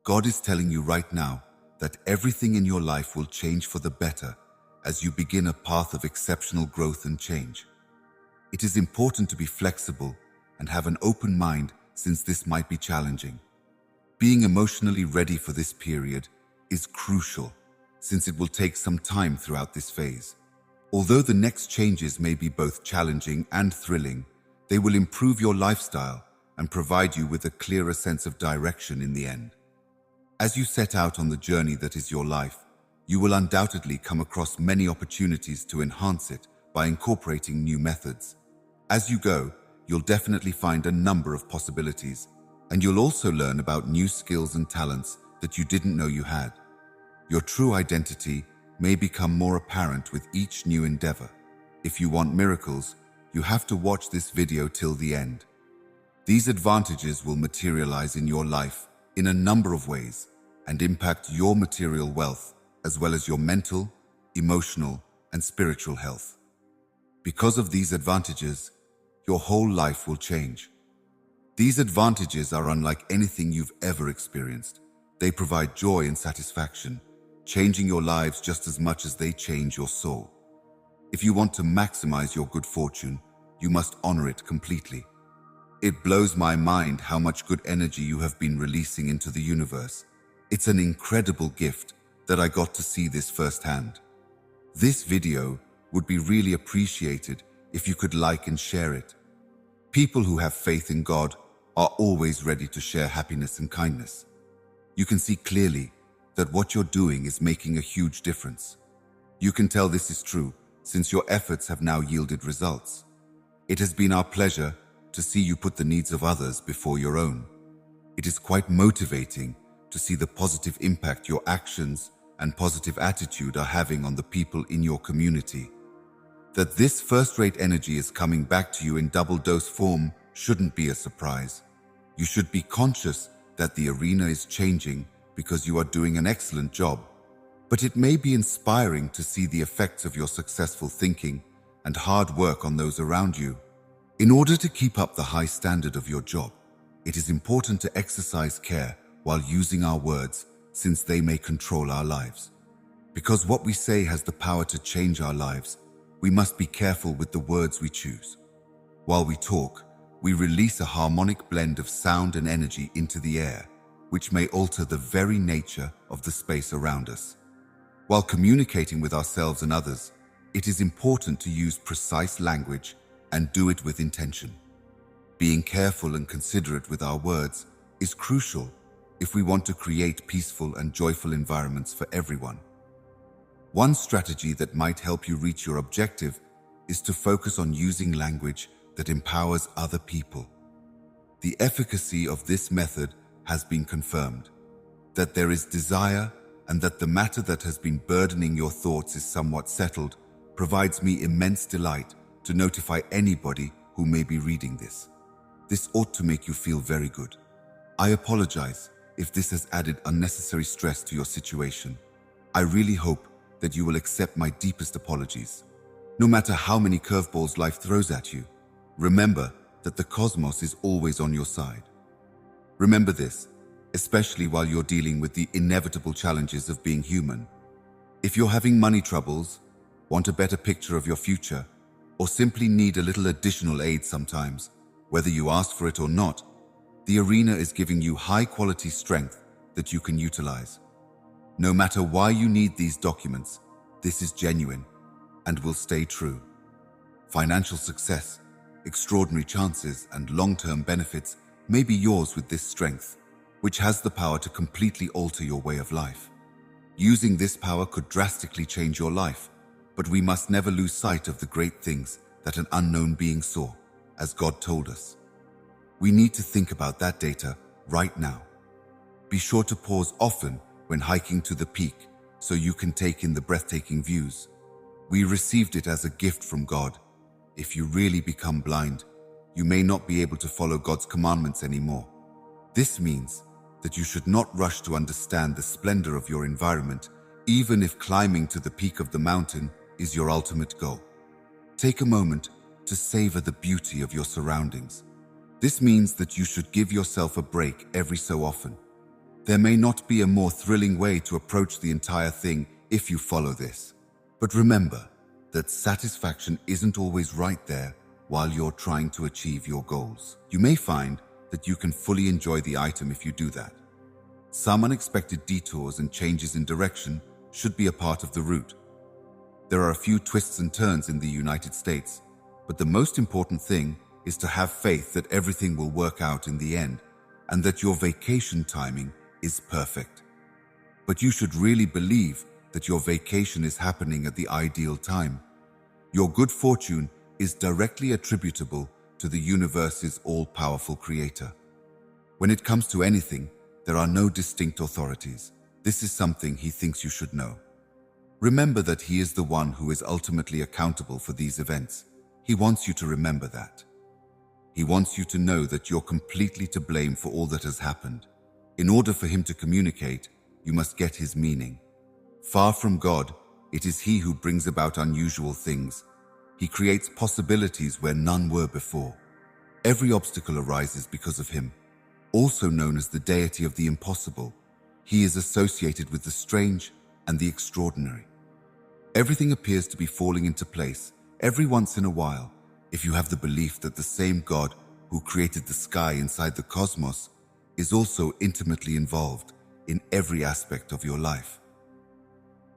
God is telling you right now that everything in your life will change for the better as you begin a path of exceptional growth and change. It is important to be flexible and have an open mind since this might be challenging. Being emotionally ready for this period is crucial since it will take some time throughout this phase. Although the next changes may be both challenging and thrilling, they will improve your lifestyle and provide you with a clearer sense of direction in the end. As you set out on the journey that is your life, you will undoubtedly come across many opportunities to enhance it by incorporating new methods. As you go, you'll definitely find a number of possibilities, and you'll also learn about new skills and talents that you didn't know you had. Your true identity may become more apparent with each new endeavor. If you want miracles, you have to watch this video till the end. These advantages will materialize in your life in a number of ways and impact your material wealth as well as your mental, emotional, and spiritual health. Because of these advantages, your whole life will change. These advantages are unlike anything you've ever experienced. They provide joy and satisfaction, changing your lives just as much as they change your soul. If you want to maximize your good fortune, you must honor it completely. It blows my mind how much good energy you have been releasing into the universe. It's an incredible gift that I got to see this firsthand. This video would be really appreciated if you could like and share it. People who have faith in God are always ready to share happiness and kindness. You can see clearly that what you're doing is making a huge difference. You can tell this is true since your efforts have now yielded results. It has been our pleasure to see you put the needs of others before your own. It is quite motivating to see the positive impact your actions and positive attitude are having on the people in your community. That this first-rate energy is coming back to you in double-dose form shouldn't be a surprise. You should be conscious that the arena is changing because you are doing an excellent job. But it may be inspiring to see the effects of your successful thinking and hard work on those around you. In order to keep up the high standard of your job, it is important to exercise care while using our words, since they may control our lives. Because what we say has the power to change our lives, we must be careful with the words we choose. While we talk, we release a harmonic blend of sound and energy into the air, which may alter the very nature of the space around us. While communicating with ourselves and others, it is important to use precise language and do it with intention. Being careful and considerate with our words is crucial if we want to create peaceful and joyful environments for everyone. One strategy that might help you reach your objective is to focus on using language that empowers other people. The efficacy of this method has been confirmed. That there is desire and that the matter that has been burdening your thoughts is somewhat settled provides me immense delight to notify anybody who may be reading this. This ought to make you feel very good. I apologize if this has added unnecessary stress to your situation. I really hope that you will accept my deepest apologies. No matter how many curveballs life throws at you, remember that the cosmos is always on your side. Remember this, especially while you're dealing with the inevitable challenges of being human. If you're having money troubles, want a better picture of your future, or simply need a little additional aid sometimes, whether you ask for it or not, the arena is giving you high-quality strength that you can utilize. No matter why you need these documents, this is genuine and will stay true. Financial success, extraordinary chances, and long-term benefits may be yours with this strength, which has the power to completely alter your way of life. Using this power could drastically change your life, but we must never lose sight of the great things that an unknown being saw, as God told us. We need to think about that data right now. Be sure to pause often when hiking to the peak so you can take in the breathtaking views. We received it as a gift from God. If you really become blind, you may not be able to follow God's commandments anymore. This means that you should not rush to understand the splendor of your environment, even if climbing to the peak of the mountain is your ultimate goal. Take a moment to savor the beauty of your surroundings. This means that you should give yourself a break every so often. There may not be a more thrilling way to approach the entire thing if you follow this. But remember that satisfaction isn't always right there while you're trying to achieve your goals. You may find that you can fully enjoy the item if you do that. Some unexpected detours and changes in direction should be a part of the route. There are a few twists and turns in the United States, but the most important thing is to have faith that everything will work out in the end and that your vacation timing is perfect. But you should really believe that your vacation is happening at the ideal time. Your good fortune is directly attributable to the universe's all-powerful creator. When it comes to anything, there are no distinct authorities. This is something he thinks you should know. Remember that he is the one who is ultimately accountable for these events. He wants you to remember that. He wants you to know that you're completely to blame for all that has happened. In order for him to communicate, you must get his meaning. Far from God, it is he who brings about unusual things. He creates possibilities where none were before. Every obstacle arises because of him. Also known as the deity of the impossible, he is associated with the strange and the extraordinary. Everything appears to be falling into place every once in a while if you have the belief that the same God who created the sky inside the cosmos is also intimately involved in every aspect of your life.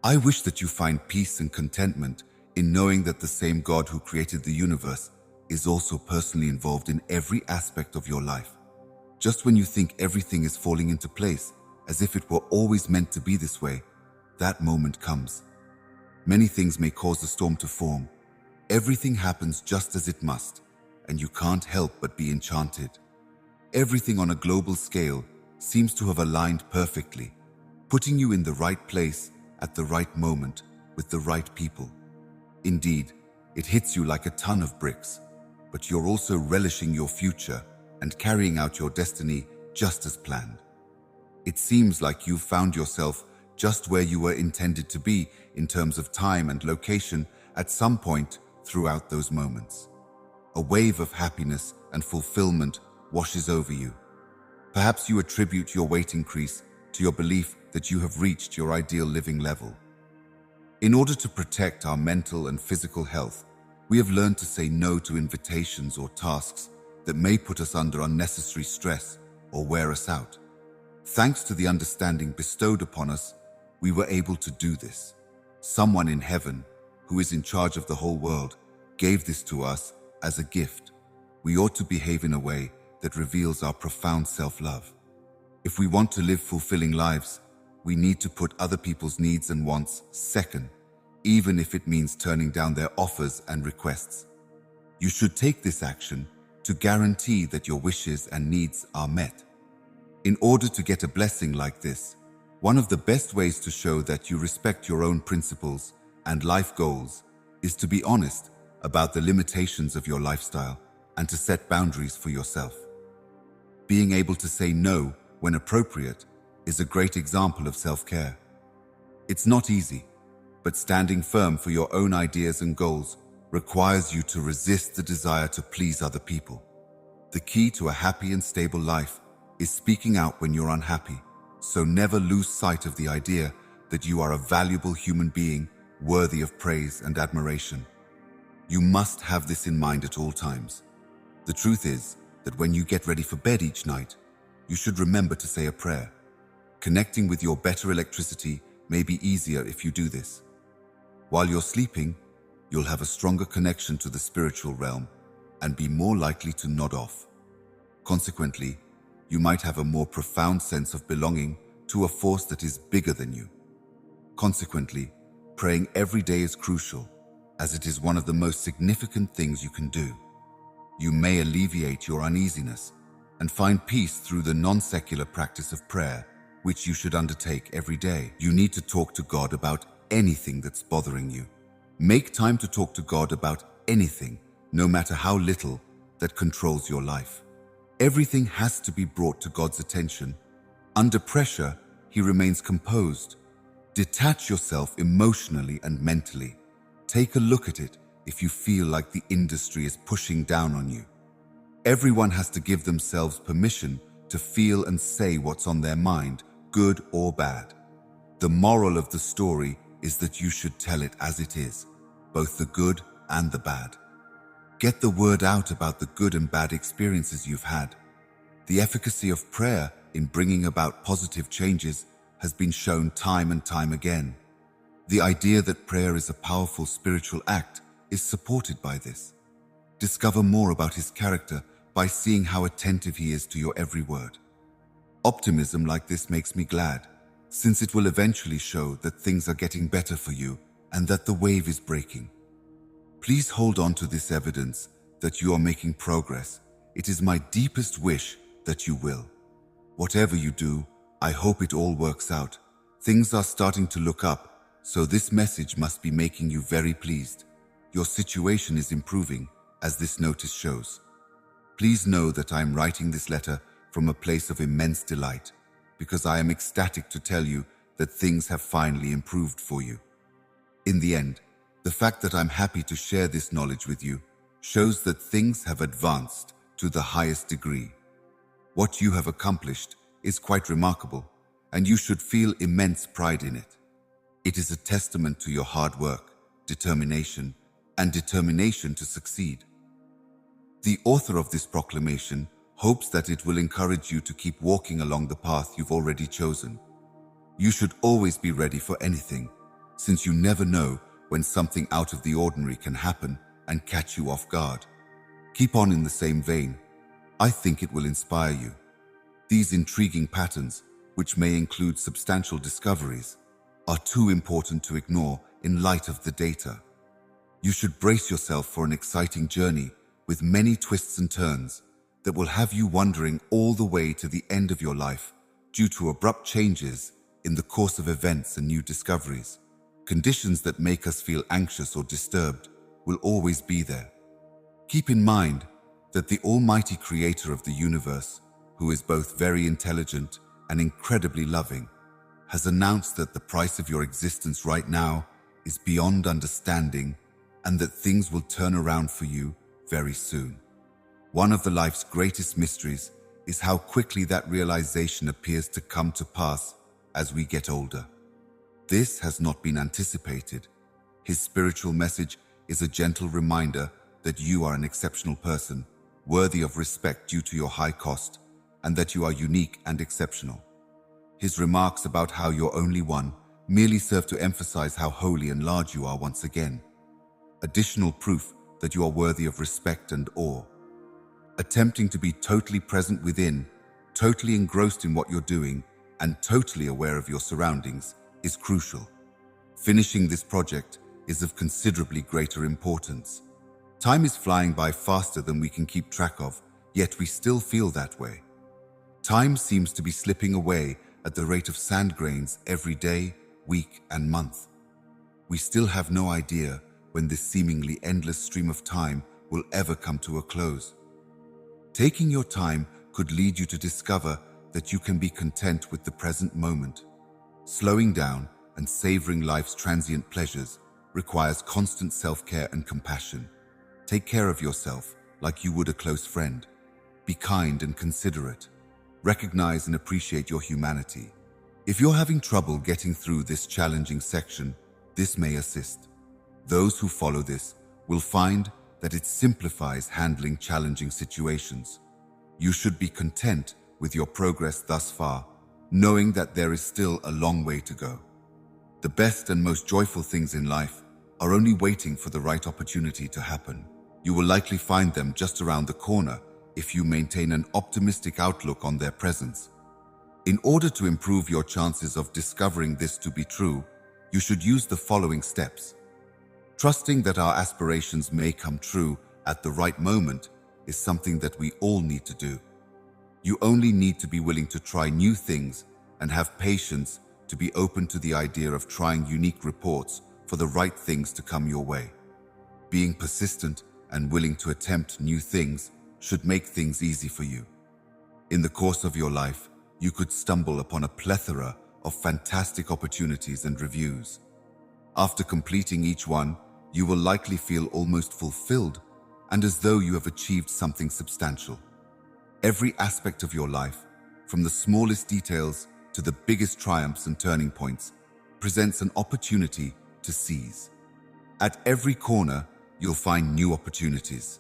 I wish that you find peace and contentment in knowing that the same God who created the universe is also personally involved in every aspect of your life. Just when you think everything is falling into place, as if it were always meant to be this way, that moment comes. Many things may cause the storm to form. Everything happens just as it must, and you can't help but be enchanted. Everything on a global scale seems to have aligned perfectly, putting you in the right place at the right moment with the right people. Indeed, it hits you like a ton of bricks, but you're also relishing your future and carrying out your destiny just as planned. It seems like you've found yourself just where you were intended to be in terms of time and location at some point throughout those moments. A wave of happiness and fulfillment washes over you. Perhaps you attribute your weight increase to your belief that you have reached your ideal living level. In order to protect our mental and physical health, we have learned to say no to invitations or tasks that may put us under unnecessary stress or wear us out. Thanks to the understanding bestowed upon us, we were able to do this. Someone in heaven, who is in charge of the whole world, gave this to us as a gift. We ought to behave in a way that reveals our profound self-love. If we want to live fulfilling lives, we need to put other people's needs and wants second, even if it means turning down their offers and requests. You should take this action to guarantee that your wishes and needs are met. In order to get a blessing like this, one of the best ways to show that you respect your own principles and life goals is to be honest about the limitations of your lifestyle and to set boundaries for yourself. Being able to say no when appropriate is a great example of self-care. It's not easy, but standing firm for your own ideas and goals requires you to resist the desire to please other people. The key to a happy and stable life is speaking out when you're unhappy, so never lose sight of the idea that you are a valuable human being worthy of praise and admiration. You must have this in mind at all times. The truth is that when you get ready for bed each night, you should remember to say a prayer. Connecting with your better electricity may be easier if you do this. While you're sleeping, you'll have a stronger connection to the spiritual realm and be more likely to nod off. Consequently, you might have a more profound sense of belonging to a force that is bigger than you. Consequently, praying every day is crucial, as it is one of the most significant things you can do. You may alleviate your uneasiness and find peace through the non-secular practice of prayer, which you should undertake every day. You need to talk to God about anything that's bothering you. Make time to talk to God about anything, no matter how little, that controls your life. Everything has to be brought to God's attention. Under pressure, He remains composed. Detach yourself emotionally and mentally. Take a look at it if you feel like the industry is pushing down on you. Everyone has to give themselves permission to feel and say what's on their mind good or bad. The moral of the story is that you should tell it as it is, both the good and the bad. Get the word out about the good and bad experiences you've had. The efficacy of prayer in bringing about positive changes has been shown time and time again. The idea that prayer is a powerful spiritual act is supported by this. Discover more about his character by seeing how attentive he is to your every word. Optimism like this makes me glad, since it will eventually show that things are getting better for you and that the wave is breaking. Please hold on to this evidence that you are making progress. It is my deepest wish that you will. Whatever you do, I hope it all works out. Things are starting to look up, so this message must be making you very pleased. Your situation is improving, as this notice shows. Please know that I am writing this letter from a place of immense delight, because I am ecstatic to tell you that things have finally improved for you. In the end, the fact that I'm happy to share this knowledge with you shows that things have advanced to the highest degree. What you have accomplished is quite remarkable, and you should feel immense pride in it. It is a testament to your hard work, determination, and determination to succeed. The author of this proclamation hopes that it will encourage you to keep walking along the path you've already chosen. You should always be ready for anything, since you never know when something out of the ordinary can happen and catch you off guard. Keep on in the same vein. I think it will inspire you. These intriguing patterns, which may include substantial discoveries, are too important to ignore in light of the data. You should brace yourself for an exciting journey with many twists and turns that will have you wondering all the way to the end of your life due to abrupt changes in the course of events and new discoveries. Conditions that make us feel anxious or disturbed will always be there. Keep in mind that the Almighty Creator of the universe, who is both very intelligent and incredibly loving, has announced that the price of your existence right now is beyond understanding and that things will turn around for you very soon. One of the life's greatest mysteries is how quickly that realization appears to come to pass as we get older. This has not been anticipated. His spiritual message is a gentle reminder that you are an exceptional person, worthy of respect due to your high cost, and that you are unique and exceptional. His remarks about how you're only one merely serve to emphasize how holy and large you are once again. Additional proof that you are worthy of respect and awe. Attempting to be totally present within, totally engrossed in what you're doing, and totally aware of your surroundings is crucial. Finishing this project is of considerably greater importance. Time is flying by faster than we can keep track of, yet we still feel that way. Time seems to be slipping away at the rate of sand grains every day, week, and month. We still have no idea when this seemingly endless stream of time will ever come to a close. Taking your time could lead you to discover that you can be content with the present moment. Slowing down and savoring life's transient pleasures requires constant self-care and compassion. Take care of yourself like you would a close friend. Be kind and considerate. Recognize and appreciate your humanity. If you're having trouble getting through this challenging section, this may assist. Those who follow this will find that it simplifies handling challenging situations. You should be content with your progress thus far, knowing that there is still a long way to go. The best and most joyful things in life are only waiting for the right opportunity to happen. You will likely find them just around the corner if you maintain an optimistic outlook on their presence. In order to improve your chances of discovering this to be true, you should use the following steps. Trusting that our aspirations may come true at the right moment is something that we all need to do. You only need to be willing to try new things and have patience to be open to the idea of trying unique reports for the right things to come your way. Being persistent and willing to attempt new things should make things easy for you. In the course of your life, you could stumble upon a plethora of fantastic opportunities and reviews. After completing each one, you will likely feel almost fulfilled and as though you have achieved something substantial. Every aspect of your life, from the smallest details to the biggest triumphs and turning points, presents an opportunity to seize. At every corner, you'll find new opportunities.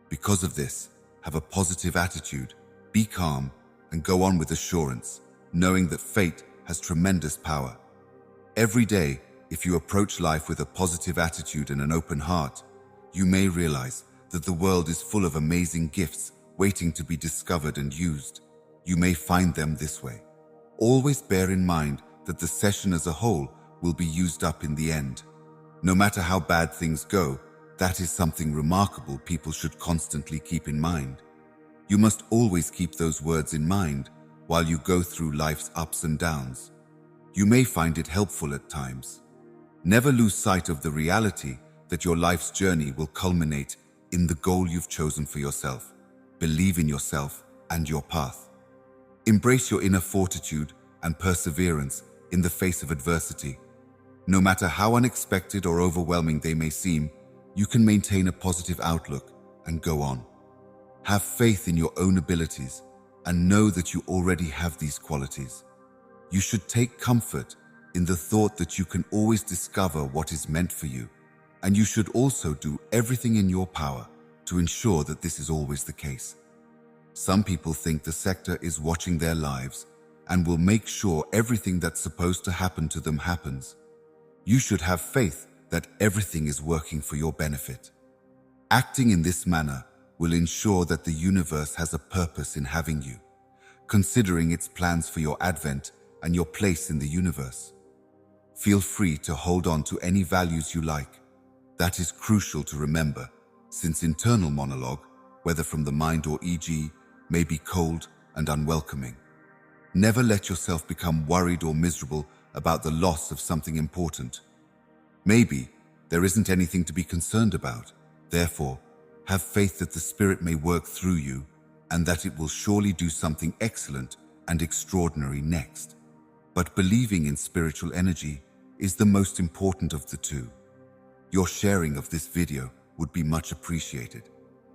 Because of this, have a positive attitude, be calm, and go on with assurance, knowing that fate has tremendous power. Every day, if you approach life with a positive attitude and an open heart, you may realize that the world is full of amazing gifts waiting to be discovered and used. You may find them this way. Always bear in mind that the session as a whole will be used up in the end. No matter how bad things go, that is something remarkable people should constantly keep in mind. You must always keep those words in mind while you go through life's ups and downs. You may find it helpful at times. Never lose sight of the reality that your life's journey will culminate in the goal you've chosen for yourself. Believe in yourself and your path. Embrace your inner fortitude and perseverance in the face of adversity. No matter how unexpected or overwhelming they may seem, you can maintain a positive outlook and go on. Have faith in your own abilities and know that you already have these qualities. You should take comfort in the thought that you can always discover what is meant for you, and you should also do everything in your power to ensure that this is always the case. Some people think the sector is watching their lives and will make sure everything that's supposed to happen to them happens. You should have faith that everything is working for your benefit. Acting in this manner will ensure that the universe has a purpose in having you, considering its plans for your advent and your place in the universe. Feel free to hold on to any values you like. That is crucial to remember, since internal monologue, whether from the mind or e.g., may be cold and unwelcoming. Never let yourself become worried or miserable about the loss of something important. Maybe there isn't anything to be concerned about. Therefore, have faith that the Spirit may work through you and that it will surely do something excellent and extraordinary next. But believing in spiritual energy is the most important of the two. Your sharing of this video would be much appreciated.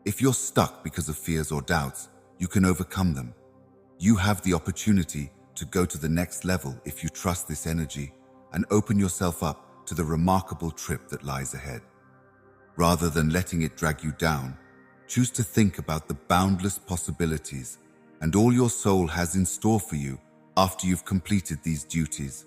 If you're stuck because of fears or doubts, you can overcome them. You have the opportunity to go to the next level if you trust this energy and open yourself up to the remarkable trip that lies ahead. Rather than letting it drag you down, choose to think about the boundless possibilities and all your soul has in store for you after you've completed these duties.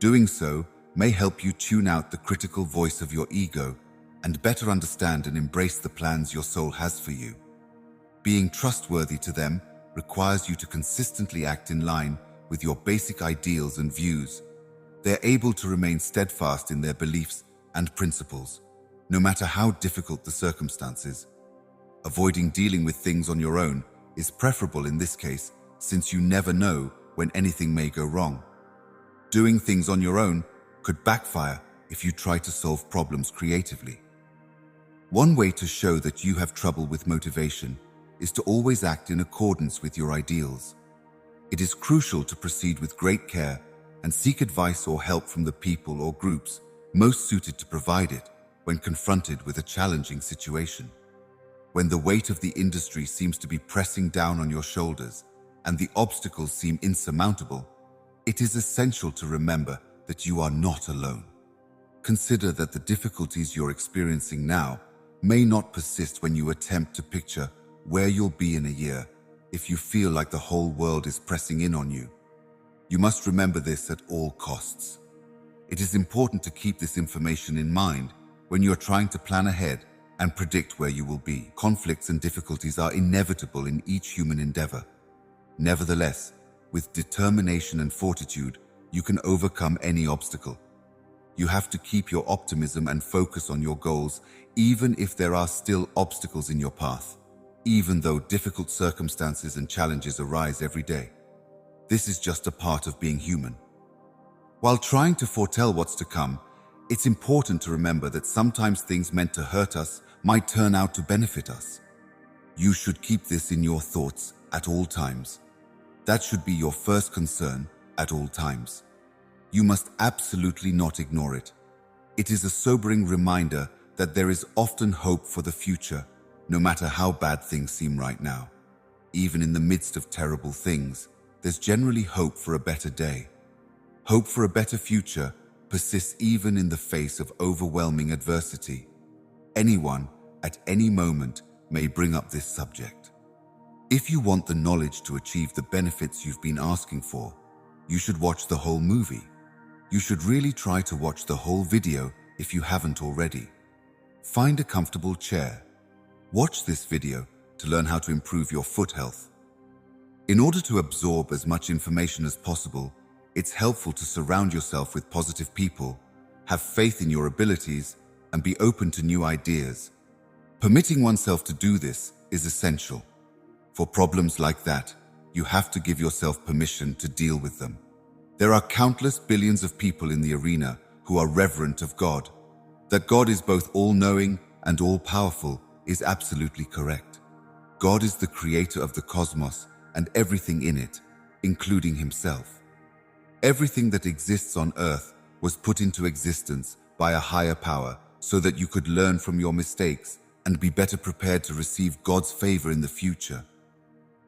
Doing so may help you tune out the critical voice of your ego and better understand and embrace the plans your soul has for you. Being trustworthy to them requires you to consistently act in line with your basic ideals and views. They're able to remain steadfast in their beliefs and principles, no matter how difficult the circumstances. Avoiding dealing with things on your own is preferable in this case, since you never know when anything may go wrong. Doing things on your own could backfire if you try to solve problems creatively. One way to show that you have trouble with motivation is to always act in accordance with your ideals. It is crucial to proceed with great care and seek advice or help from the people or groups most suited to provide it when confronted with a challenging situation. When the weight of the industry seems to be pressing down on your shoulders and the obstacles seem insurmountable, it is essential to remember that you are not alone. Consider that the difficulties you're experiencing now may not persist when you attempt to picture where you'll be in a year if you feel like the whole world is pressing in on you. You must remember this at all costs. It is important to keep this information in mind when you're trying to plan ahead and predict where you will be. Conflicts and difficulties are inevitable in each human endeavor. Nevertheless, with determination and fortitude, you can overcome any obstacle. You have to keep your optimism and focus on your goals, even if there are still obstacles in your path, even though difficult circumstances and challenges arise every day. This is just a part of being human. While trying to foretell what's to come, it's important to remember that sometimes things meant to hurt us might turn out to benefit us. You should keep this in your thoughts at all times. That should be your first concern at all times. You must absolutely not ignore it. It is a sobering reminder that there is often hope for the future, no matter how bad things seem right now. Even in the midst of terrible things, there's generally hope for a better day. Hope for a better future persists even in the face of overwhelming adversity. Anyone, at any moment, may bring up this subject. If you want the knowledge to achieve the benefits you've been asking for, you should watch the whole movie. You should really try to watch the whole video if you haven't already. Find a comfortable chair. Watch this video to learn how to improve your foot health. In order to absorb as much information as possible, it's helpful to surround yourself with positive people, have faith in your abilities, and be open to new ideas. Permitting oneself to do this is essential. For problems like that, you have to give yourself permission to deal with them. There are countless billions of people in the arena who are reverent of God. That God is both all-knowing and all-powerful is absolutely correct. God is the creator of the cosmos and everything in it, including himself. Everything that exists on earth was put into existence by a higher power so that you could learn from your mistakes and be better prepared to receive God's favor in the future.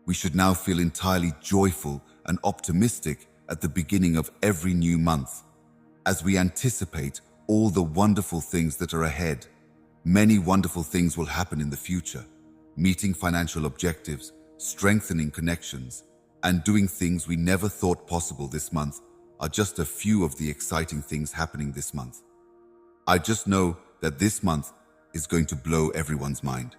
We should now feel entirely joyful and optimistic at the beginning of every new month, as we anticipate all the wonderful things that are ahead. Many wonderful things will happen in the future. Meeting financial objectives, strengthening connections, and doing things we never thought possible this month are just a few of the exciting things happening this month. I just know that this month is going to blow everyone's mind.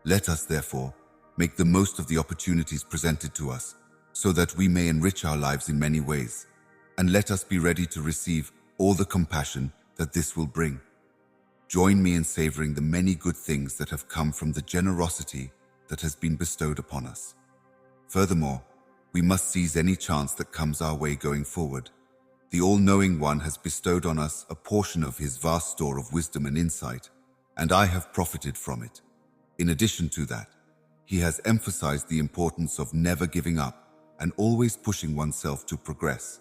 Let us, therefore, make the most of the opportunities presented to us so that we may enrich our lives in many ways, and let us be ready to receive all the compassion that this will bring. Join me in savoring the many good things that have come from the generosity that has been bestowed upon us. Furthermore, we must seize any chance that comes our way going forward. The All-Knowing One has bestowed on us a portion of his vast store of wisdom and insight, and I have profited from it. In addition to that, he has emphasized the importance of never giving up and always pushing oneself to progress.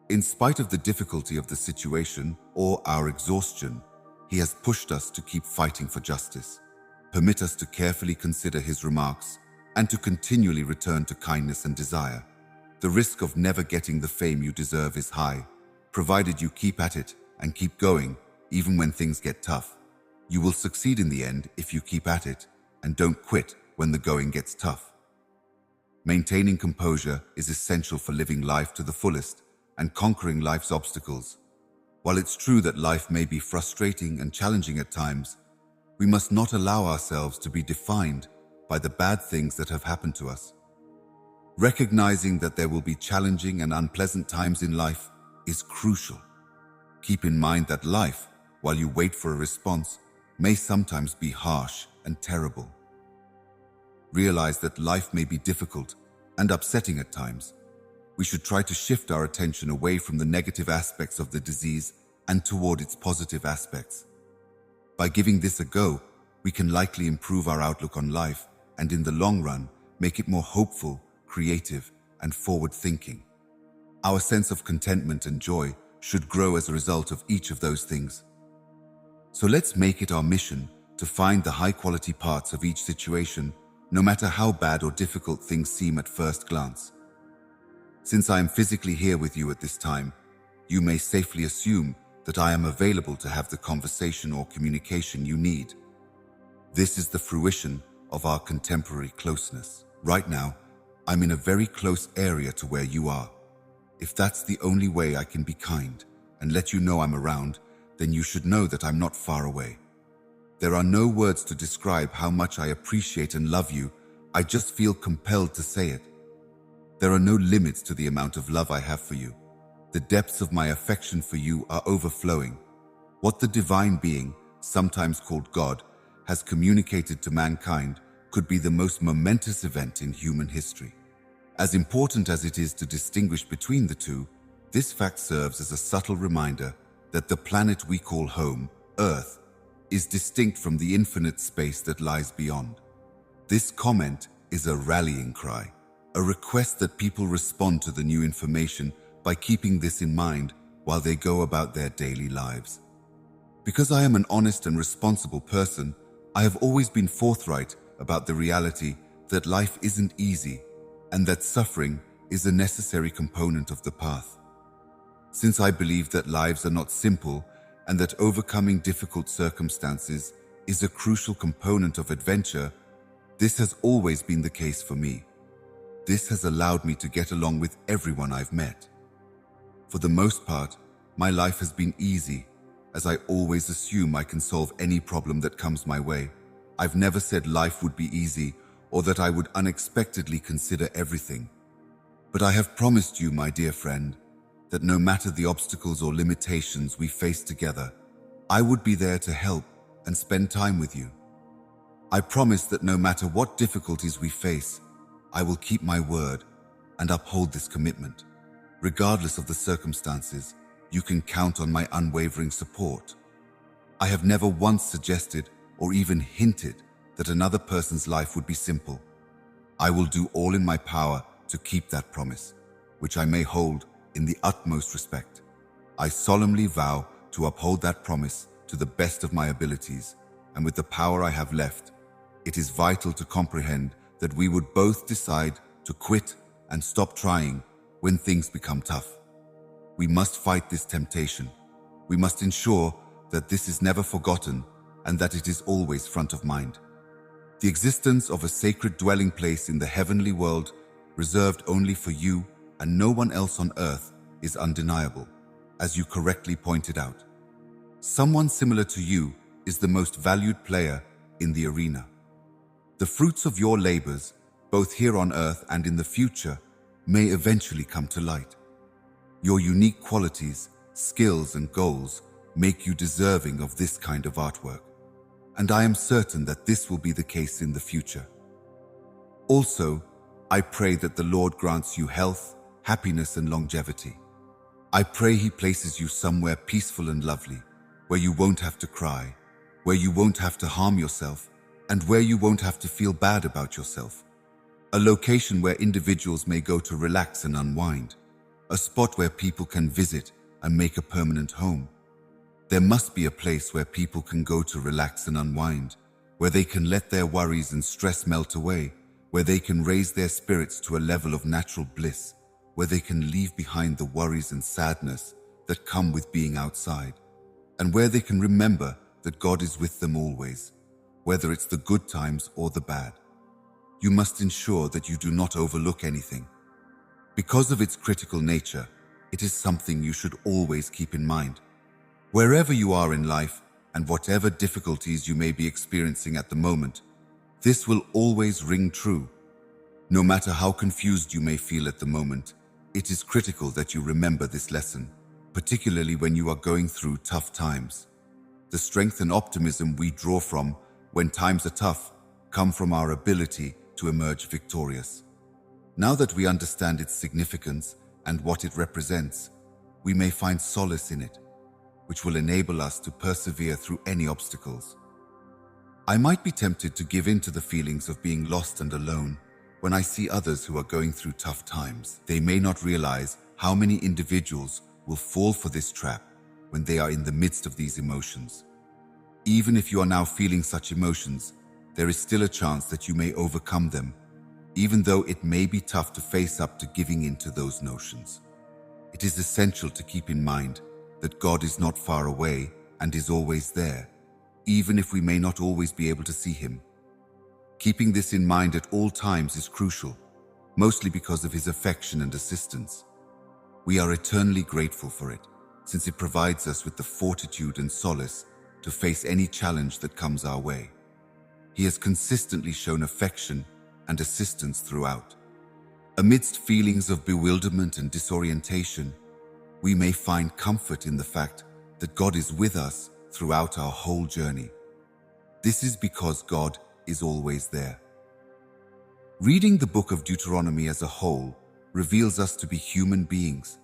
In spite of the difficulty of the situation or our exhaustion, he has pushed us to keep fighting for justice. Permit us to carefully consider his remarks and to continually return to kindness and desire. The risk of never getting the fame you deserve is high, provided you keep at it and keep going, even when things get tough. You will succeed in the end if you keep at it and don't quit when the going gets tough. Maintaining composure is essential for living life to the fullest and conquering life's obstacles. While it's true that life may be frustrating and challenging at times, we must not allow ourselves to be defined by the bad things that have happened to us. Recognizing that there will be challenging and unpleasant times in life is crucial. Keep in mind that life, while you wait for a response, may sometimes be harsh and terrible. Realize that life may be difficult and upsetting at times. We should try to shift our attention away from the negative aspects of the disease and toward its positive aspects. By giving this a go, we can likely improve our outlook on life and in the long run, make it more hopeful, creative, and forward-thinking. Our sense of contentment and joy should grow as a result of each of those things. So let's make it our mission to find the high-quality parts of each situation, no matter how bad or difficult things seem at first glance. Since I am physically here with you at this time, you may safely assume that I am available to have the conversation or communication you need. This is the fruition of our contemporary closeness. Right now, I'm in a very close area to where you are. If that's the only way I can be kind and let you know I'm around, then you should know that I'm not far away. There are no words to describe how much I appreciate and love you. I just feel compelled to say it. There are no limits to the amount of love I have for you. The depths of my affection for you are overflowing. What the divine being, sometimes called God, has communicated to mankind could be the most momentous event in human history. As important as it is to distinguish between the two, this fact serves as a subtle reminder that the planet we call home, Earth, is distinct from the infinite space that lies beyond. This comment is a rallying cry, a request that people respond to the new information by keeping this in mind while they go about their daily lives. Because I am an honest and responsible person, I have always been forthright about the reality that life isn't easy and that suffering is a necessary component of the path. Since I believe that lives are not simple and that overcoming difficult circumstances is a crucial component of adventure, this has always been the case for me. This has allowed me to get along with everyone I've met. For the most part, my life has been easy, as I always assume I can solve any problem that comes my way. I've never said life would be easy or that I would unexpectedly consider everything. But I have promised you, my dear friend, that no matter the obstacles or limitations we face together, I would be there to help and spend time with you. I promise that no matter what difficulties we face, I will keep my word and uphold this commitment. Regardless of the circumstances, you can count on my unwavering support. I have never once suggested or even hinted that another person's life would be simple. I will do all in my power to keep that promise, which I may hold in the utmost respect. I solemnly vow to uphold that promise to the best of my abilities, and with the power I have left, it is vital to comprehend that we would both decide to quit and stop trying when things become tough. We must fight this temptation. We must ensure that this is never forgotten and that it is always front of mind. The existence of a sacred dwelling place in the heavenly world, reserved only for you and no one else on earth, is undeniable, as you correctly pointed out. Someone similar to you is the most valued player in the arena. The fruits of your labors, both here on earth and in the future, may eventually come to light. Your unique qualities, skills, and goals make you deserving of this kind of artwork, and I am certain that this will be the case in the future. Also, I pray that the Lord grants you health, happiness, and longevity. I pray He places you somewhere peaceful and lovely, where you won't have to cry, where you won't have to harm yourself, and where you won't have to feel bad about yourself. A location where individuals may go to relax and unwind. A spot where people can visit and make a permanent home. There must be a place where people can go to relax and unwind, where they can let their worries and stress melt away, where they can raise their spirits to a level of natural bliss, where they can leave behind the worries and sadness that come with being outside, and where they can remember that God is with them always, whether it's the good times or the bad. You must ensure that you do not overlook anything. Because of its critical nature, it is something you should always keep in mind. Wherever you are in life and whatever difficulties you may be experiencing at the moment, this will always ring true. No matter how confused you may feel at the moment, it is critical that you remember this lesson, particularly when you are going through tough times. The strength and optimism we draw from when times are tough come from our ability to emerge victorious. Now that we understand its significance and what it represents, we may find solace in it, which will enable us to persevere through any obstacles. I might be tempted to give in to the feelings of being lost and alone when I see others who are going through tough times. They may not realize how many individuals will fall for this trap when they are in the midst of these emotions. Even if you are now feeling such emotions, there is still a chance that you may overcome them, even though it may be tough to face up to giving in to those notions. It is essential to keep in mind that God is not far away and is always there, even if we may not always be able to see Him. Keeping this in mind at all times is crucial, mostly because of His affection and assistance. We are eternally grateful for it, since it provides us with the fortitude and solace to face any challenge that comes our way. He has consistently shown affection and assistance throughout. Amidst feelings of bewilderment and disorientation, we may find comfort in the fact that God is with us throughout our whole journey. This is because God is always there. Reading the book of Deuteronomy as a whole reveals us to be human beings.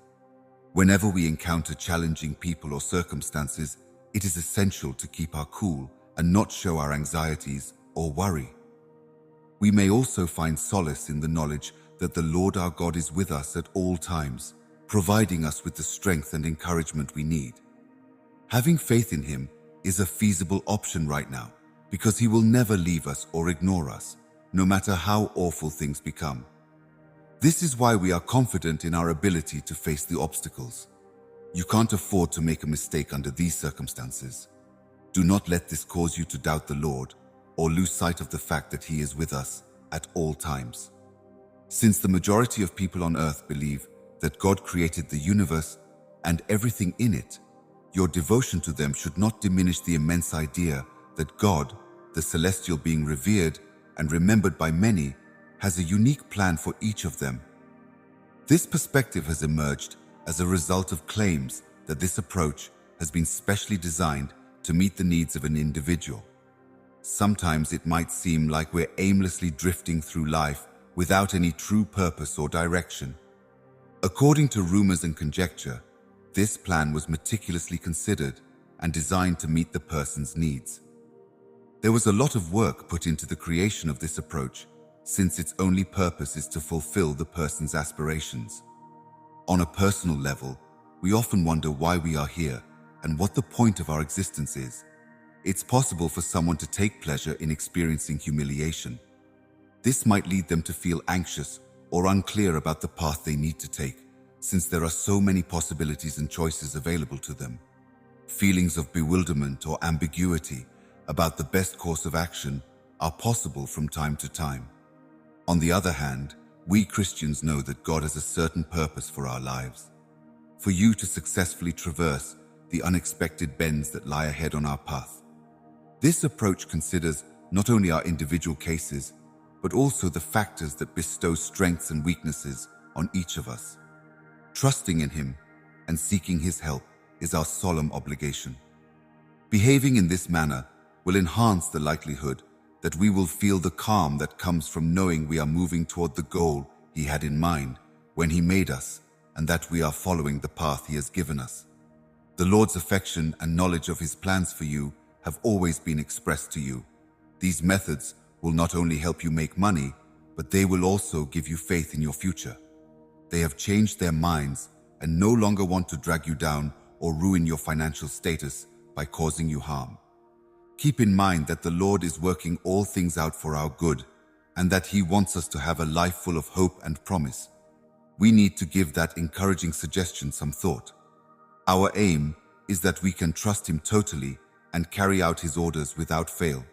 Whenever we encounter challenging people or circumstances, it is essential to keep our cool and not show our anxieties or worry. We may also find solace in the knowledge that the Lord our God is with us at all times, providing us with the strength and encouragement we need. Having faith in Him is a feasible option right now, because He will never leave us or ignore us, no matter how awful things become. This is why we are confident in our ability to face the obstacles. You can't afford to make a mistake under these circumstances. Do not let this cause you to doubt the Lord or lose sight of the fact that He is with us at all times. Since the majority of people on earth believe that God created the universe and everything in it, your devotion to them should not diminish the immense idea that God, the celestial being revered and remembered by many, has a unique plan for each of them. This perspective has emerged as a result of claims that this approach has been specially designed to meet the needs of an individual. Sometimes it might seem like we're aimlessly drifting through life without any true purpose or direction. According to rumors and conjecture, this plan was meticulously considered and designed to meet the person's needs. There was a lot of work put into the creation of this approach, since its only purpose is to fulfill the person's aspirations. On a personal level, we often wonder why we are here and what the point of our existence is. It's possible for someone to take pleasure in experiencing humiliation. This might lead them to feel anxious or unclear about the path they need to take, since there are so many possibilities and choices available to them. Feelings of bewilderment or ambiguity about the best course of action are possible from time to time. On the other hand, we Christians know that God has a certain purpose for our lives. For you to successfully traverse the unexpected bends that lie ahead on our path. This approach considers not only our individual cases, but also the factors that bestow strengths and weaknesses on each of us. Trusting in Him and seeking His help is our solemn obligation. Behaving in this manner will enhance the likelihood that we will feel the calm that comes from knowing we are moving toward the goal He had in mind when He made us, and that we are following the path He has given us. The Lord's affection and knowledge of His plans for you have always been expressed to you. These methods will not only help you make money, but they will also give you faith in your future. They have changed their minds and no longer want to drag you down or ruin your financial status by causing you harm. Keep in mind that the Lord is working all things out for our good, and that He wants us to have a life full of hope and promise. We need to give that encouraging suggestion some thought. Our aim is that we can trust Him totally and carry out His orders without fail.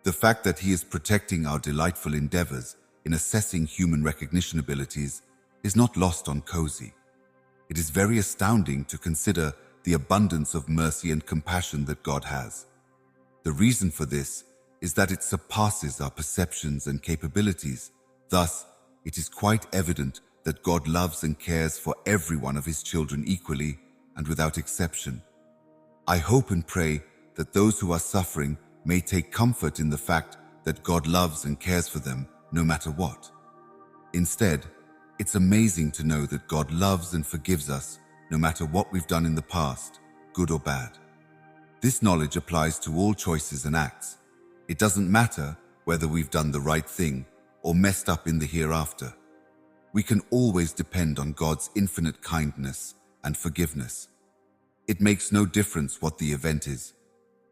The fact that He is protecting our delightful endeavors in assessing human recognition abilities is not lost on Cozy. It is very astounding to consider the abundance of mercy and compassion that God has. The reason for this is that it surpasses our perceptions and capabilities. Thus, it is quite evident that God loves and cares for every one of His children equally and without exception. I hope and pray that those who are suffering may take comfort in the fact that God loves and cares for them no matter what. Instead, it's amazing to know that God loves and forgives us no matter what we've done in the past, good or bad. This knowledge applies to all choices and acts. It doesn't matter whether we've done the right thing or messed up in the hereafter. We can always depend on God's infinite kindness and forgiveness. It makes no difference what the event is.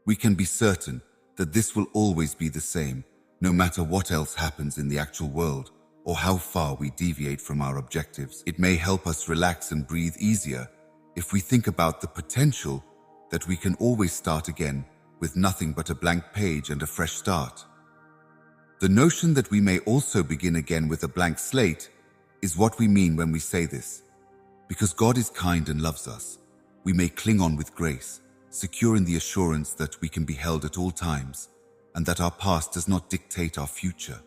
We can be certain that this will always be the same, no matter what else happens in the actual world or how far we deviate from our objectives. It may help us relax and breathe easier if we think about the potential that we can always start again with nothing but a blank page and a fresh start. The notion that we may also begin again with a blank slate is what we mean when we say this. Because God is kind and loves us, we may cling on with grace, secure in the assurance that we can be held at all times and that our past does not dictate our future.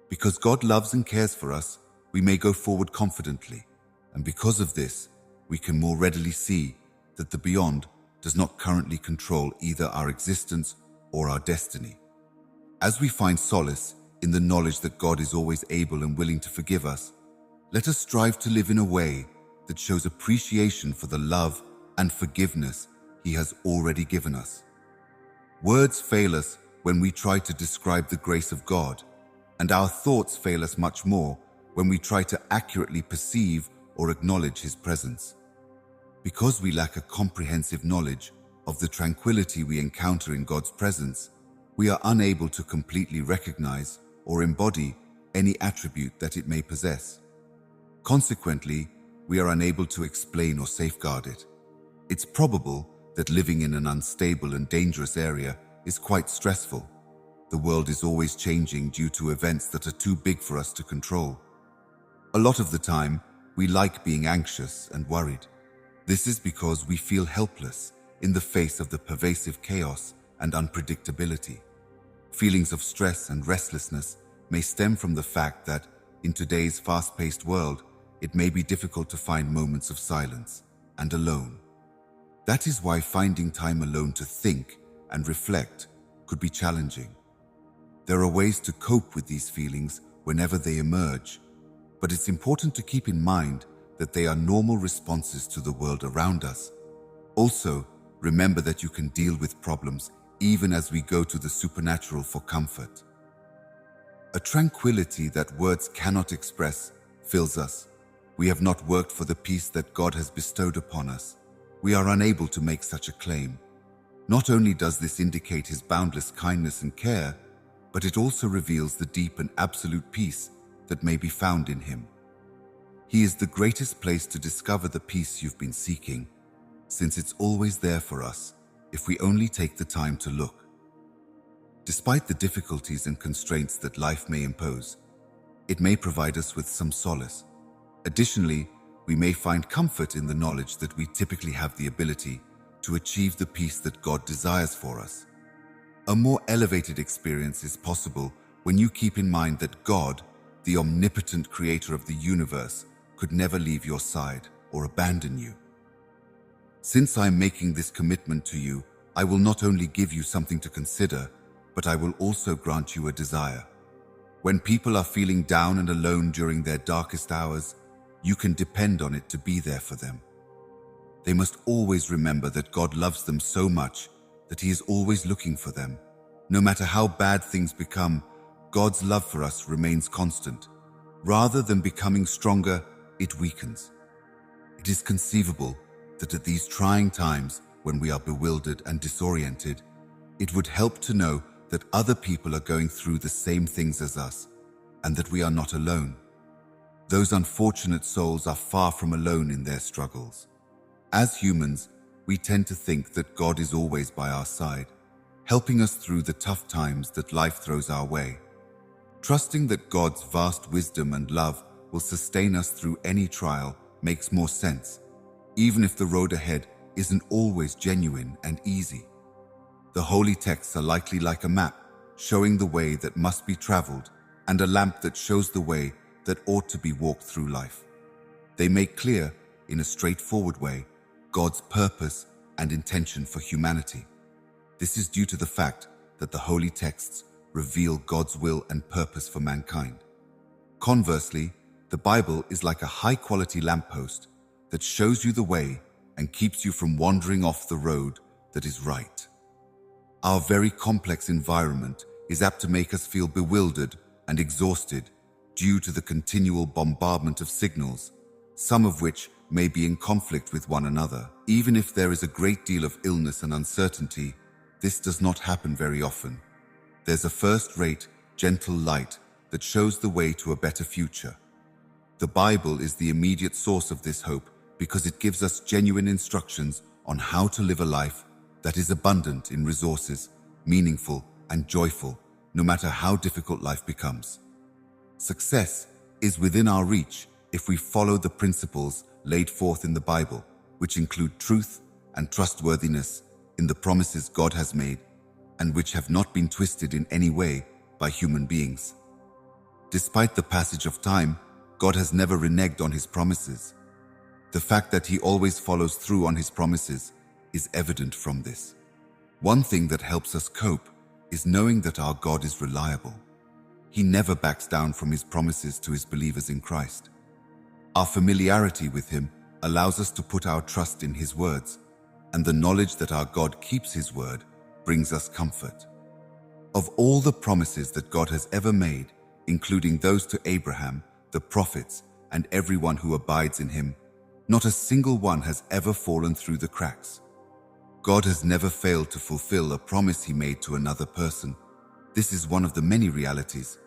Because God loves and cares for us, we may go forward confidently, and because of this, we can more readily see that the beyond does not currently control either our existence or our destiny. As we find solace in the knowledge that God is always able and willing to forgive us, let us strive to live in a way that shows appreciation for the love and forgiveness He has already given us. Words fail us when we try to describe the grace of God, and our thoughts fail us much more when we try to accurately perceive or acknowledge His presence. Because we lack a comprehensive knowledge of the tranquility we encounter in God's presence, we are unable to completely recognize or embody any attribute that it may possess. Consequently, we are unable to explain or safeguard it. It's probable that living in an unstable and dangerous area is quite stressful. The world is always changing due to events that are too big for us to control. A lot of the time, we like being anxious and worried. This is because we feel helpless in the face of the pervasive chaos and unpredictability. Feelings of stress and restlessness may stem from the fact that, in today's fast-paced world, it may be difficult to find moments of silence and alone. That is why finding time alone to think and reflect could be challenging. There are ways to cope with these feelings whenever they emerge, but it's important to keep in mind that they are normal responses to the world around us. Also, remember that you can deal with problems even as we go to the supernatural for comfort. A tranquility that words cannot express fills us. We have not worked for the peace that God has bestowed upon us. We are unable to make such a claim. Not only does this indicate His boundless kindness and care, but it also reveals the deep and absolute peace that may be found in Him. He is the greatest place to discover the peace you've been seeking, since it's always there for us if we only take the time to look. Despite the difficulties and constraints that life may impose, it may provide us with some solace. Additionally, we may find comfort in the knowledge that we typically have the ability to achieve the peace that God desires for us. A more elevated experience is possible when you keep in mind that God, the omnipotent creator of the universe, could never leave your side or abandon you. Since I am making this commitment to you, I will not only give you something to consider, but I will also grant you a desire. When people are feeling down and alone during their darkest hours, you can depend on it to be there for them. They must always remember that God loves them so much that He is always looking for them. No matter how bad things become, God's love for us remains constant. Rather than becoming stronger, it weakens. It is conceivable that at these trying times, when we are bewildered and disoriented, it would help to know that other people are going through the same things as us, and that we are not alone. Those unfortunate souls are far from alone in their struggles. As humans, we tend to think that God is always by our side, helping us through the tough times that life throws our way. Trusting that God's vast wisdom and love will sustain us through any trial makes more sense, even if the road ahead isn't always genuine and easy. The holy texts are likely like a map, showing the way that must be traveled, and a lamp that shows the way that ought to be walked through life. They make clear, in a straightforward way, God's purpose and intention for humanity. This is due to the fact that the holy texts reveal God's will and purpose for mankind. Conversely, the Bible is like a high-quality lamppost that shows you the way and keeps you from wandering off the road that is right. Our very complex environment is apt to make us feel bewildered and exhausted due to the continual bombardment of signals, some of which may be in conflict with one another. Even if there is a great deal of illness and uncertainty, this does not happen very often. There's a first-rate, gentle light that shows the way to a better future. The Bible is the immediate source of this hope because it gives us genuine instructions on how to live a life that is abundant in resources, meaningful and joyful, no matter how difficult life becomes. Success is within our reach if we follow the principles laid forth in the Bible, which include truth and trustworthiness in the promises God has made and which have not been twisted in any way by human beings. Despite the passage of time, God has never reneged on His promises. The fact that He always follows through on His promises is evident from this. One thing that helps us cope is knowing that our God is reliable. He never backs down from His promises to His believers in Christ. Our familiarity with Him allows us to put our trust in His words, and the knowledge that our God keeps His word brings us comfort. Of all the promises that God has ever made, including those to Abraham, the prophets, and everyone who abides in Him, not a single one has ever fallen through the cracks. God has never failed to fulfill a promise He made to another person. This is one of the many realities.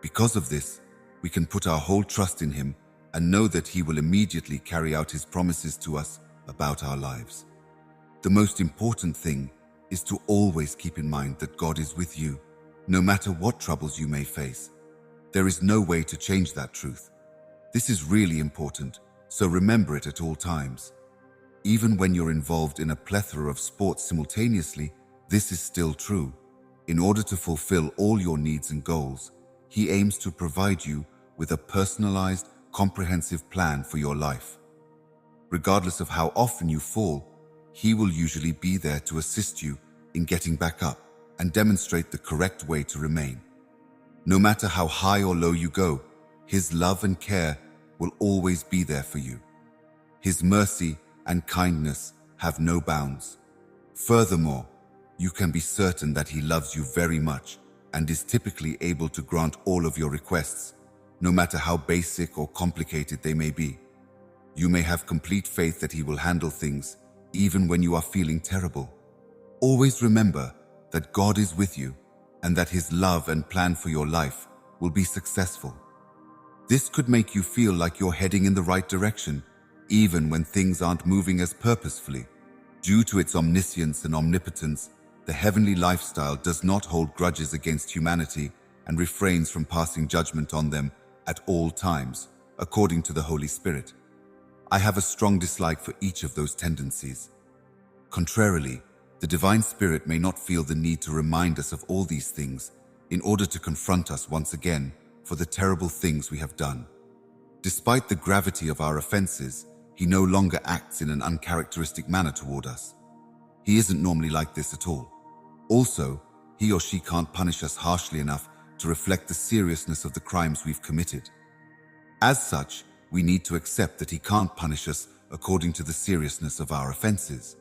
Because of this, we can put our whole trust in Him and know that He will immediately carry out His promises to us about our lives. The most important thing is to always keep in mind that God is with you, no matter what troubles you may face. There is no way to change that truth. This is really important, so remember it at all times. Even when you're involved in a plethora of sports simultaneously, this is still true. In order to fulfill all your needs and goals, He aims to provide you with a personalized, comprehensive plan for your life. Regardless of how often you fall, He will usually be there to assist you in getting back up and demonstrate the correct way to remain. No matter how high or low you go, His love and care will always be there for you. His mercy and kindness have no bounds. Furthermore, you can be certain that He loves you very much and is typically able to grant all of your requests, no matter how basic or complicated they may be. You may have complete faith that He will handle things even when you are feeling terrible. Always remember that God is with you and that His love and plan for your life will be successful. This could make you feel like you're heading in the right direction, even when things aren't moving as purposefully. Due to its omniscience and omnipotence, the heavenly lifestyle does not hold grudges against humanity and refrains from passing judgment on them at all times, according to the Holy Spirit. I have a strong dislike for each of those tendencies. Contrarily, the Divine Spirit may not feel the need to remind us of all these things in order to confront us once again for the terrible things we have done. Despite the gravity of our offenses, He no longer acts in an uncharacteristic manner toward us. He isn't normally like this at all. Also, He or she can't punish us harshly enough to reflect the seriousness of the crimes we've committed. As such, we need to accept that He can't punish us according to the seriousness of our offenses.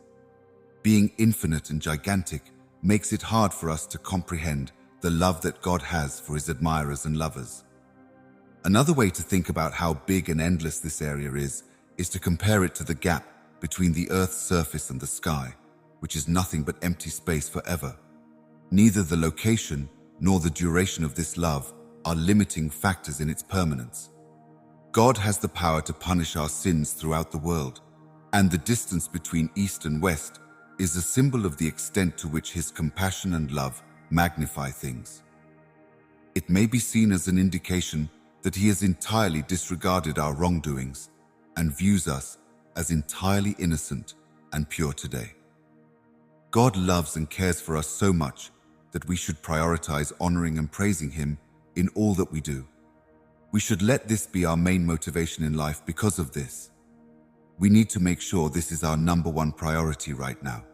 Being infinite and gigantic makes it hard for us to comprehend the love that God has for His admirers and lovers. Another way to think about how big and endless this area is to compare it to the gap between the Earth's surface and the sky, which is nothing but empty space forever. Neither the location nor the duration of this love are limiting factors in its permanence. God has the power to punish our sins throughout the world, and the distance between east and west is a symbol of the extent to which His compassion and love magnify things. It may be seen as an indication that He has entirely disregarded our wrongdoings and views us as entirely innocent and pure today. God loves and cares for us so much that we should prioritize honoring and praising Him in all that we do. We should let this be our main motivation in life because of this. We need to make sure this is our number one priority right now.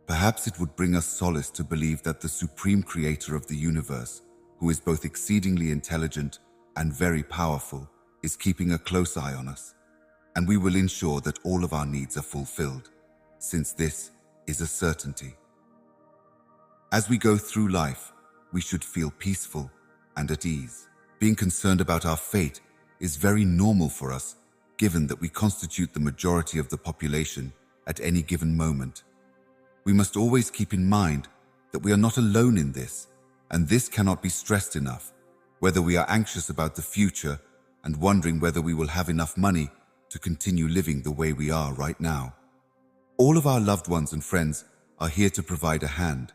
Perhaps it would bring us solace to believe that the supreme creator of the universe, who is both exceedingly intelligent and very powerful, is keeping a close eye on us, and we will ensure that all of our needs are fulfilled, since this is a certainty. As we go through life, we should feel peaceful and at ease. Being concerned about our fate is very normal for us, given that we constitute the majority of the population at any given moment. We must always keep in mind that we are not alone in this, and this cannot be stressed enough, whether we are anxious about the future and wondering whether we will have enough money to continue living the way we are right now. All of our loved ones and friends are here to provide a hand.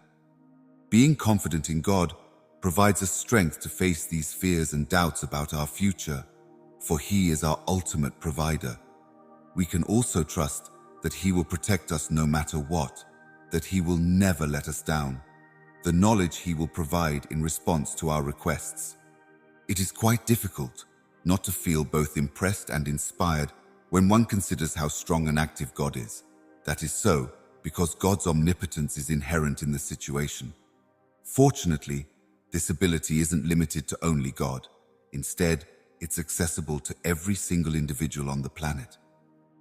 Being confident in God provides us strength to face these fears and doubts about our future, for He is our ultimate provider. We can also trust that He will protect us no matter what, that He will never let us down, the knowledge He will provide in response to our requests. It is quite difficult not to feel both impressed and inspired when one considers how strong and active God is. That is so because God's omnipotence is inherent in the situation. Fortunately, this ability isn't limited to only God. Instead, it's accessible to every single individual on the planet.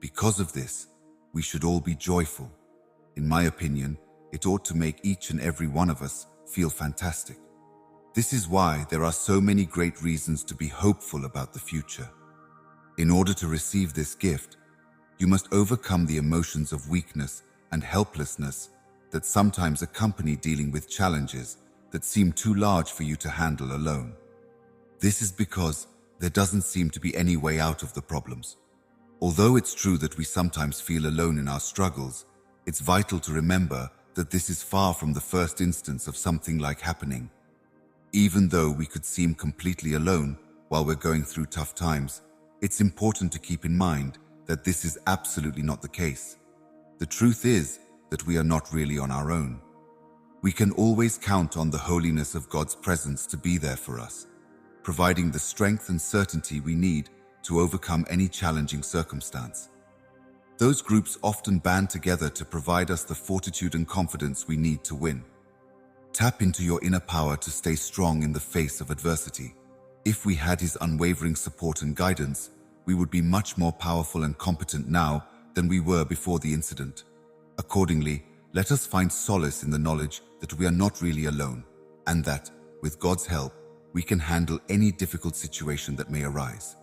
Because of this, we should all be joyful. In my opinion, it ought to make each and every one of us feel fantastic. This is why there are so many great reasons to be hopeful about the future. In order to receive this gift, you must overcome the emotions of weakness and helplessness that sometimes accompany dealing with challenges that seem too large for you to handle alone. This is because there doesn't seem to be any way out of the problems. Although it's true that we sometimes feel alone in our struggles, it's vital to remember that this is far from the first instance of something like happening. Even though we could seem completely alone while we're going through tough times, it's important to keep in mind that this is absolutely not the case. The truth is that we are not really on our own. We can always count on the holiness of God's presence to be there for us, providing the strength and certainty we need to overcome any challenging circumstance. Those groups often band together to provide us the fortitude and confidence we need to win. Tap into your inner power to stay strong in the face of adversity. If we had His unwavering support and guidance, we would be much more powerful and competent now than we were before the incident. Accordingly, let us find solace in the knowledge that we are not really alone, and that, with God's help, we can handle any difficult situation that may arise.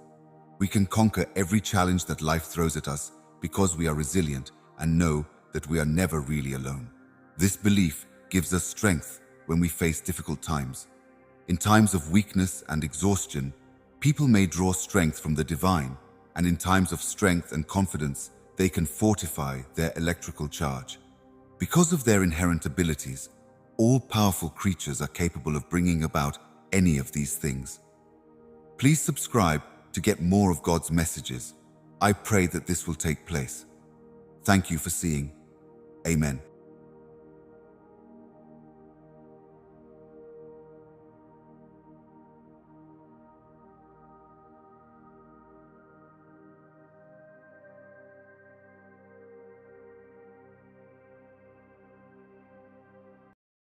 We can conquer every challenge that life throws at us because we are resilient and know that we are never really alone. This belief gives us strength when we face difficult times. In times of weakness and exhaustion, people may draw strength from the divine, and in times of strength and confidence, they can fortify their electrical charge. Because of their inherent abilities, all powerful creatures are capable of bringing about any of these things. Please subscribe to get more of God's messages. I pray that this will take place. Thank you for seeing. Amen.